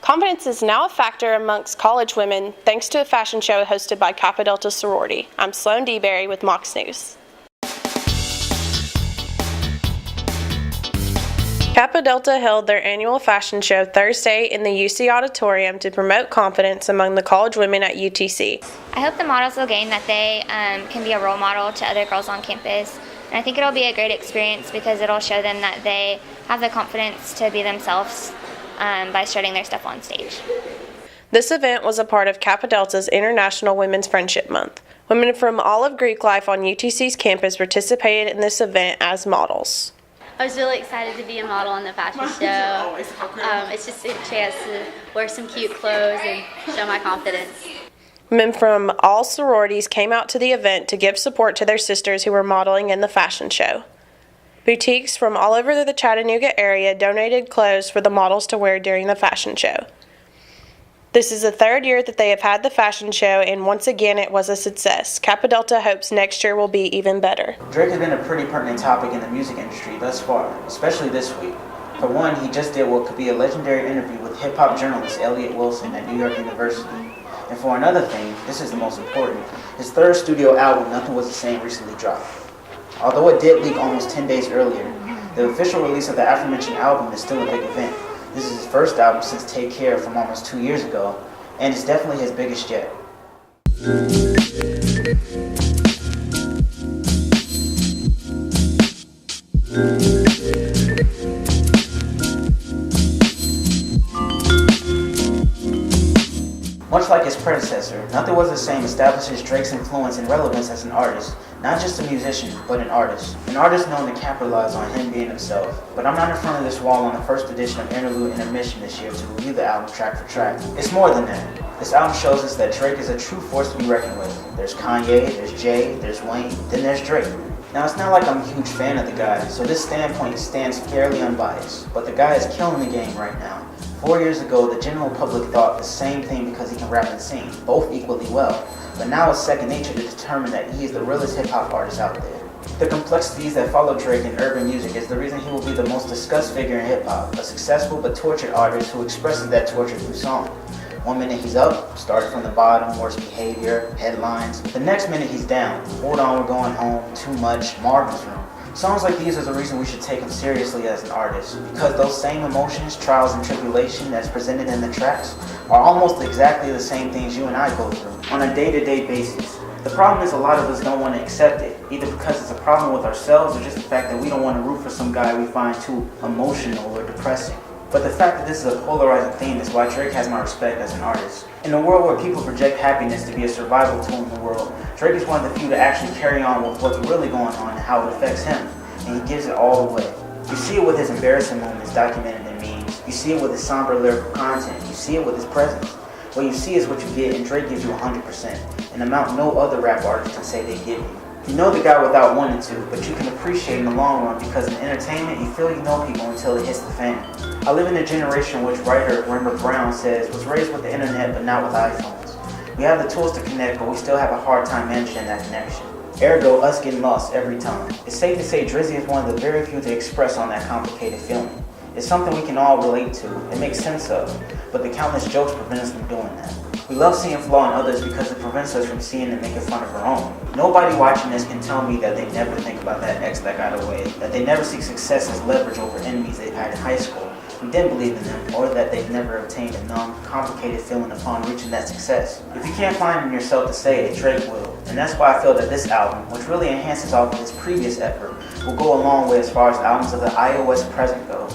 Confidence is now a factor amongst college women thanks to a fashion show hosted by Kappa Delta sorority. I'm Sloane DeBerry with Mocs News. Kappa Delta held their annual fashion show Thursday in the UC Auditorium to promote confidence among the college women at UTC. I hope the models will gain that they can be a role model to other girls on campus. And I think it'll be a great experience because it'll show them that they have the confidence to be themselves by strutting their stuff on stage. This event was a part of Kappa Delta's International Women's Friendship Month. Women from all of Greek life on UTC's campus participated in this event as models. I was really excited to be a model in the fashion show. It's just a chance to wear some cute clothes and show my confidence. Women from all sororities came out to the event to give support to their sisters who were modeling in the fashion show. Boutiques from all over the Chattanooga area donated clothes for the models to wear during the fashion show. This is the third year that they have had the fashion show, and once again it was a success. Kappa Delta hopes next year will be even better. Drake has been a pretty pertinent topic in the music industry thus far, especially this week. For one, he just did what could be a legendary interview with hip-hop journalist Elliott Wilson at New York University. And for another thing, this is the most important, his third studio album, Nothing Was the Same, recently dropped. Although it did leak almost 10 days earlier, the official release of the aforementioned album is still a big event. This is his first album since Take Care from almost 2 years ago, and it's definitely his biggest yet. Much like his predecessor, Nothing Was the Same establishes Drake's influence and relevance as an artist, not just a musician, but an artist. An artist known to capitalize on him being himself. But I'm not in front of this wall on the first edition of Interlude Intermission this year to review the album track for track. It's more than that. This album shows us that Drake is a true force to be reckoned with. There's Kanye, there's Jay, there's Wayne, then there's Drake. Now, it's not like I'm a huge fan of the guy, so this standpoint stands fairly unbiased. But the guy is killing the game right now. 4 years ago, the general public thought the same thing because he can rap and sing, both equally well. But now it's second nature to determine that he is the realest hip-hop artist out there. The complexities that follow Drake in urban music is the reason he will be the most discussed figure in hip-hop, a successful but tortured artist who expresses that torture through song. One minute he's up, started from the bottom, worst behavior, headlines. The next minute he's down, hold on, we're going home, too much, Marvin's Room. Songs like these are the reason we should take him seriously as an artist, because those same emotions, trials, and tribulation that's presented in the tracks are almost exactly the same things you and I go through on a day-to-day basis. The problem is a lot of us don't want to accept it, either because it's a problem with ourselves or just the fact that we don't want to root for some guy we find too emotional or depressing. But the fact that this is a polarizing theme is why Drake has my respect as an artist. In a world where people project happiness to be a survival tool in the world, Drake is one of the few to actually carry on with what's really going on and how it affects him, and he gives it all away. You see it with his embarrassing moments documented in memes, you see it with his somber lyrical content, you see it with his presence. What you see is what you get, and Drake gives you 100%, an amount no other rap artist can say they give you. You know the guy without wanting to, but you can appreciate in the long run because in entertainment, you feel you know people until it hits the fan. I live in a generation in which writer Rembert Brown says was raised with the internet but not with iPhones. We have the tools to connect, but we still have a hard time managing that connection. Ergo, us getting lost every time. It's safe to say Drizzy is one of the very few to express on that complicated feeling. It's something we can all relate to and make sense of, but the countless jokes prevent us from doing that. We love seeing flaw in others because it prevents us from seeing and making fun of our own. Nobody watching this can tell me that they never think about that ex that got away, that they never see success as leverage over enemies they've had in high school who didn't believe in them, or that they've never obtained a numb, complicated feeling upon reaching that success. If you can't find in yourself to say it, Drake will. And that's why I feel that this album, which really enhances off of his previous effort, will go a long way as far as albums of the iOS present goes.